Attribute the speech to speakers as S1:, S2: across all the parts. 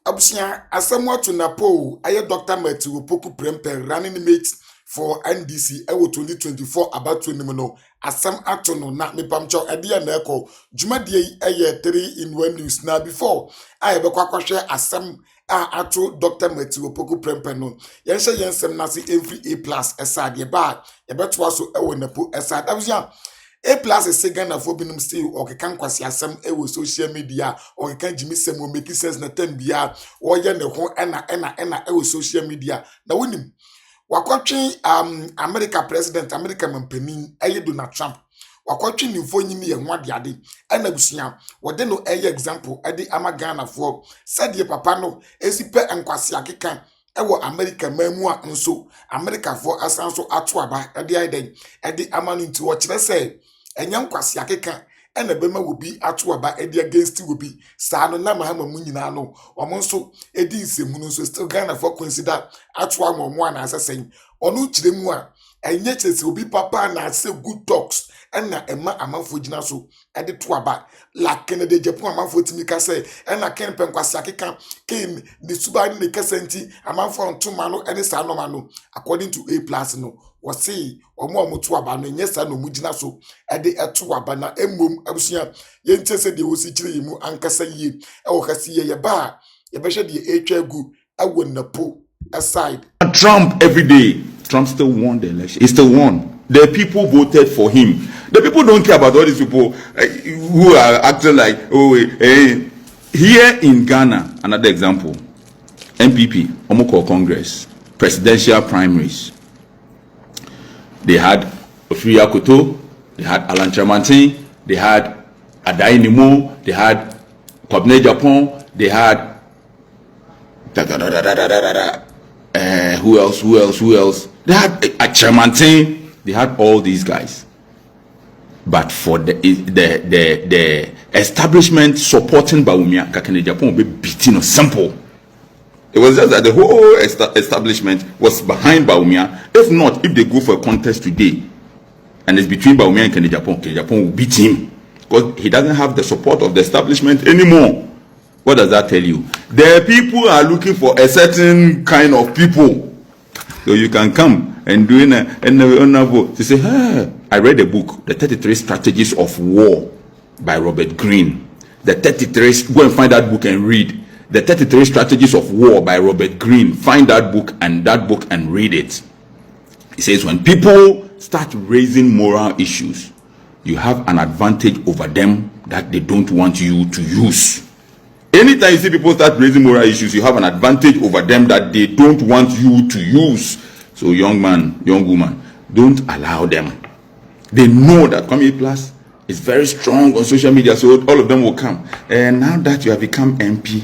S1: Abusia Asɛm to NAPO aye Dr. Matthew Poku Prempe running mate for NDC ewo 2024 about 20 no Asɛm ato no na mepamcho ade na eko dwumadie eye 3-in-1 news na before aye bekwa kwahwe Asɛm ato Dr. Matthew Poku Prempe no yenhye yensem na se every A+ esade ba yebeto so ewo NAPO esade abusia A+ is Ghana for binum still or can kwasi asem ewo social media or can Jimmy Sem will make sense na tembia or ye ne ho ena ewo social media na wonim wakwatwe America president America mampanin eye Donald Trump wakwatwe nimfo nyimi ye ho ade ena busia wode no eye example ade ama Ghana for said ye papa no esipe enkwasi akeka ewo America mamu a nso America for asanso ato aba ade aiden ade ama no nti wo kire se enyam kwasi akeka ena bema wobi ato aba edi against wobi saa no na mahama mu nyina no omo nso edi nsemu no nso still Ghana for consider ato amomo na asesen onu kiremu a enye chese obi papa na say good talks ena ema amanfo gina so edi to aba la Kennedy Japan amanfo timika say ena ken penkwasi akeka ken the suba ni kesenti amanfo ntoma no ene saa no ma no according to A+ no wasi omo to aba no nyesa no mugina so ede eto aba na emom abusia yenche se de wosi kire yimu ankasa yie e wo kasi ye ba ye behwe de etwa gu awo NAPO aside
S2: Trump every day. Trump still won the election. He still won. The people voted for him. The people don't care about all these people who are acting like, here in Ghana, another example, MPP, Omoko Congress, presidential primaries. They had Ofuya Koto, they had Alan Chamantin, they had Adai Nimo, they had Kwabne Japan, they had who else? They had a Chamantin, they had all these guys. But for the establishment supporting Bawumia, Kakene Japan will be beaten or simple. It was just that the whole establishment was behind Bawumia. If not, if they go for a contest today, and it's between Bawumia and Kennedy Japan will beat him because he doesn't have the support of the establishment anymore. What does that tell you? The people are looking for a certain kind of people. So you can come and do to say, hey, I read a book, The 33 Strategies of War by Robert Greene. The 33, go and find that book and read. The 33 Strategies of War by Robert Greene. Find that book and read it. It says when people start raising moral issues, you have an advantage over them that they don't want you to use. Anytime you see people start raising moral issues, you have an advantage over them that they don't want you to use. So young man, young woman, don't allow them. They know that Kwame Plus is very strong on social media, so all of them will come. And now that you have become MP,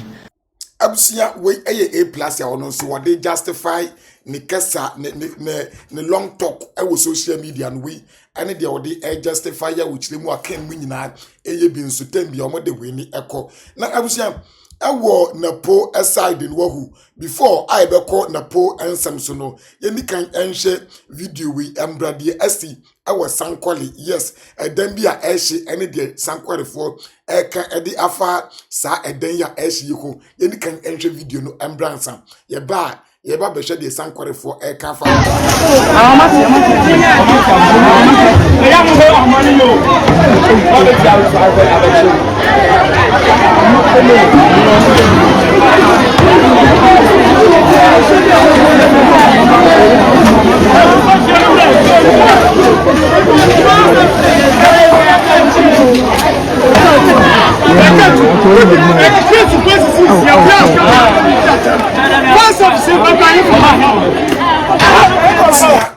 S1: abusia we A+ ya ono so what they justify ni kesa ne long talk e wo social media no we ane de wo dey justify ya wo chire mu akan mu nyina eye bi nso tem bi o mo de we ni eko na abusia ewo NAPO aside in wahu before I be call NAPO ensem so no ye ni kan enhye video we embrade asi ewo Sankwali yes eden bi a ehye ene de Sankwali for eka edi afa sa eden ya ehye yiko ye ni kan enhye video no embransa ye ba be hwe de Sankwali for eka fa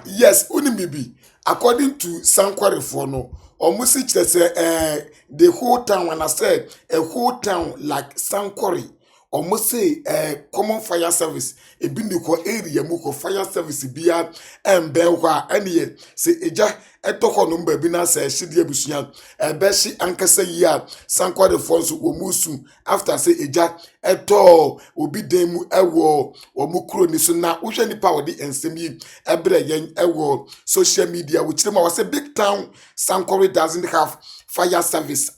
S1: yes, unibibi. According to Sankwari for no, almost say the whole town. When I said a whole town like Sankwari, almost say common fire service. A bindiko area muko fire service bia and bewa any say eja etoko number bina say shidi ebusuya beshi ankasa ya Sankwari for so womusu after say eja eto obi demu ewo omukro ni so na uhwe nipa wodi ensem yi ebre yen ewo social media which them was a big town. Sankwari doesn't have fire service.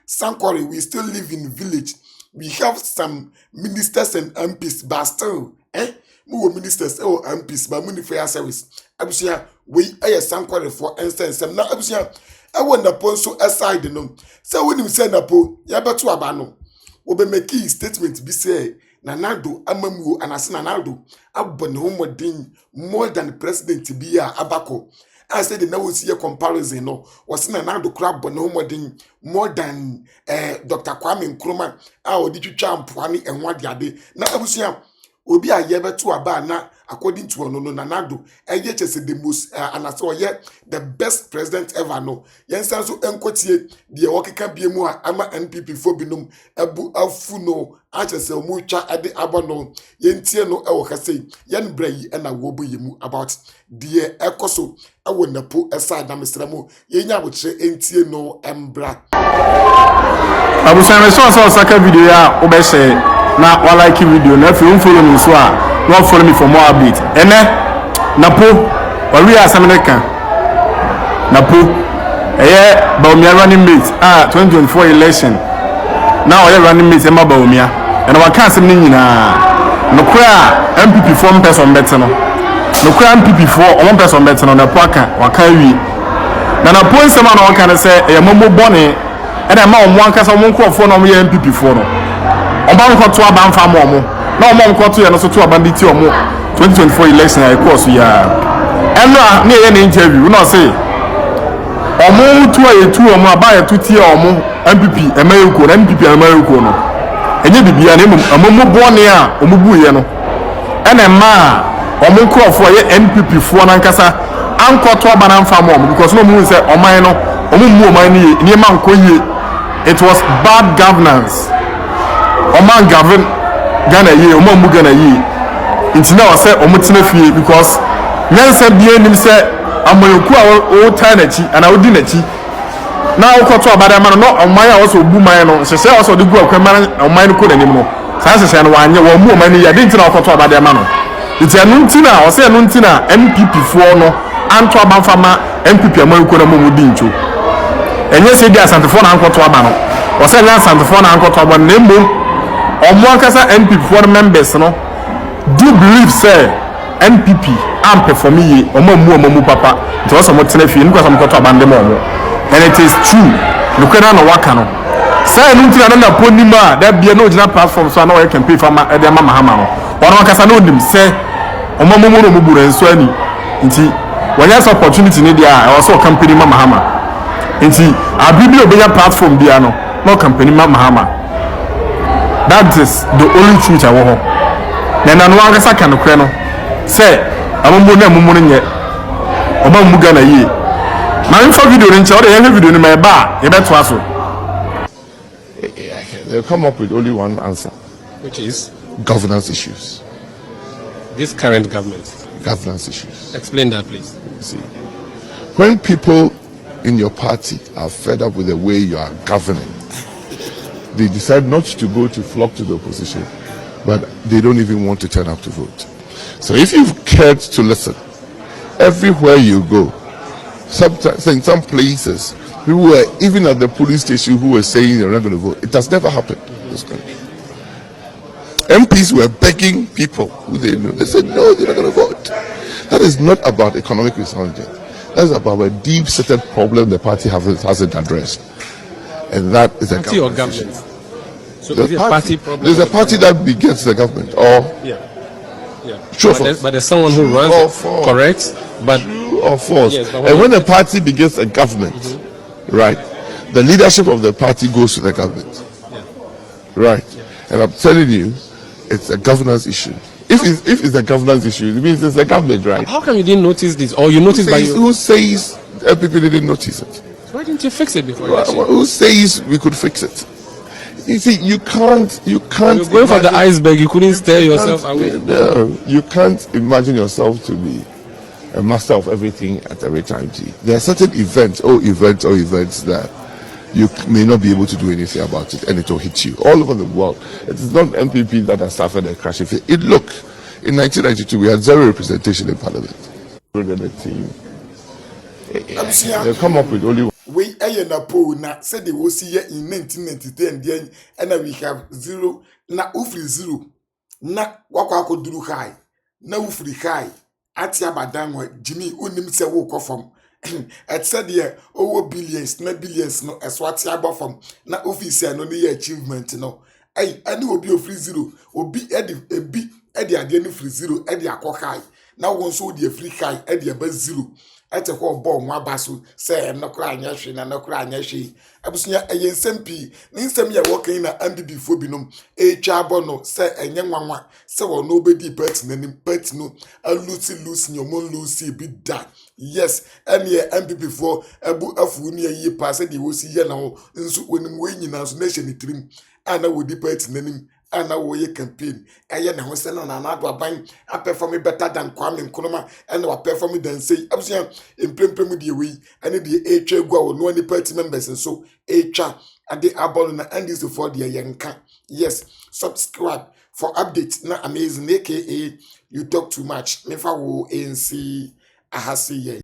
S1: Sankwari we still live in village. we have some ministers and MPs, but still, more ministers or MPs, but money for your service. Abusia, we are some quality for instance, and now Abusia, I want the ponso aside, no. So when you send a po, ya betu abano. Obe make statement be say, Nanado, Amamu, and Asinanado, Abon Homo more than the president to be a Abako. I said the now see a comparison, no, was Nanado crab Bonomo more than Dr. Kwame Nkrumah, our did you champ one and what yade. Now Abusia. Obi a yebe to aba na according to ono Nanado said the most and I saw yet the best president ever no yen san so enkotie de wokeka biemu a ama NPP fo binum ebu afu no achese omu twa ade aba no yentie no e wo kase yen brayi na wo boyemu about de ekoso ewo NAPO esa na mesramo yenya abochire entie no embra
S3: abusan so saka video ya obese na wa like video na fi follow me so a no follow me for more update NAPO wa we Asɛm NAPO Bawumia running mate 2024 election now running mate ma Bawumia and wa ka Asɛm ni nyina no kra MPP form person better no kra MPP for one person better no NAPO aka wa ka wi na NAPO nsɛm na wa ka say e momo bone e na ma omo anka so mo nkrofo no mo ye MPP for no oba nkoto aba mfa mo na omo nkoto ye no so to aba nditi omo 2024 election I course ya eno na ye na interview no say omo tu aye tu omo aba ye tuti omo MPP emayeko na MPP emayeko no enye bibia na omo bone a omo buye no ena ma omo nkrofo ye MPP fo na nkasa ankoto aba na mfa mo because no mu say oman no omo mu oman ni ma nkoye. It was bad governance. Oman govern Ghana ye, Oman mu Ghana ye. Inti na wase omutina fie because nyansa bie nim se amoyoku a o ta na chi ana odi na chi. Na okoto abada ma no oman a waso bu man no sese waso de gu akwama oman ko na nim no. Sa sese no wanye wo mu oman ya de nti na okoto abada ma no. Inti anu ntina wase anu ntina MPP fo no anto abanfama MPP amoyoku na mu di ncho. Enye se dia santefo na ankoto aba no o se nya santefo na ankoto aba na emo omo akasa NPP for members no do believe say NPP am perform ye omo mu papa nti o so mo tena fie nko so mo koto aba ndem omo and it is true lukena no waka no say no ntina na ponima da bia no gina platform so na o campaign fama e de mama hama no ono akasa no nim say omo no mo buru enso ani nti wanya so opportunity ni dia o so campaign mama hama nti abibi obeya platform bia no company Mahama. That is the only truth I want. Na no anga kan kre no say amumbo na amumbo nye oba mu Ghana ye na info video ni nche o de ye video ni ma ba ye beto aso.
S4: They come up with only one answer,
S5: which is
S4: governance issues.
S5: This current government.
S4: Governance issues.
S5: Explain that, please.
S4: See, when people in your party are fed up with the way you are governing, they decide not to go to flock to the opposition, but they don't even want to turn up to vote. So if you've cared to listen, everywhere you go, sometimes in some places, people were even at the police station who were saying they're not going to vote. It has never happened in this country. MPs were begging people who they knew. They said, no, they're not going to vote. That is not about economic resurgence. That's about a deep-seated problem the party hasn't addressed. And that is a
S5: party
S4: government.
S5: Or government? So is it a party problem?
S4: There's a party that begets the government.
S5: Yeah.
S4: True
S5: but there's someone who runs it, correct? But
S4: true or false?
S5: Yes,
S4: and when a party begets a government, right, the leadership of the party goes to the government. Right. And I'm telling you, it's a governance issue. If it's a governance issue, it means it's the government, right?
S5: How come you didn't notice this, or you noticed by you?
S4: Who says people didn't notice it?
S5: Why didn't you fix it before?
S4: Who says we could fix it? You see, you can't.
S5: You're going for the iceberg. You couldn't steer yourself away.
S4: No, you can't imagine yourself to be a master of everything at every time. There are certain events that you may not be able to do anything about it, and it will hit you all over the world. It is not MPP that has suffered a crash. Look, in 1992 we had zero representation in Parliament. The team. They come up with only.
S1: We eye NAPO na said they will see in 1993 and we have zero na ufri zero na wakwa duru high na ufri high ati abadanwa Jimmy unim se wo kofam et said ye over billions na billions no eswati abofam na office no ne achievement no ay ani obi ofri zero obi edi ade no free zero edi akọ high na won so di free high edi aba zero ete ho ball nwa baso say no kra anya hwe na no kra anya hwe abusunya eyensem ni nsem ye wokan na ambibi fo binom etwa abo no say enye nwanwa say wo no obedi party nanim party no lucy nyomon lucy bi da yes ene ambibi fo abu afu ni ayi pa say di wo si ye na ho nso wonim we nyina so na hye ni trim ana wo di party nanim ana wo ye campaign eye na ho se no na ado aban a perform better than Kwame Nkrumah and wa perform than say abusunya emprempem die we ane die etwa gu a wo no ni party members so etwa ade abolo na and this for the yenka yes subscribe for updates na amazing aka you talk too much mefa wo nc ahasi ye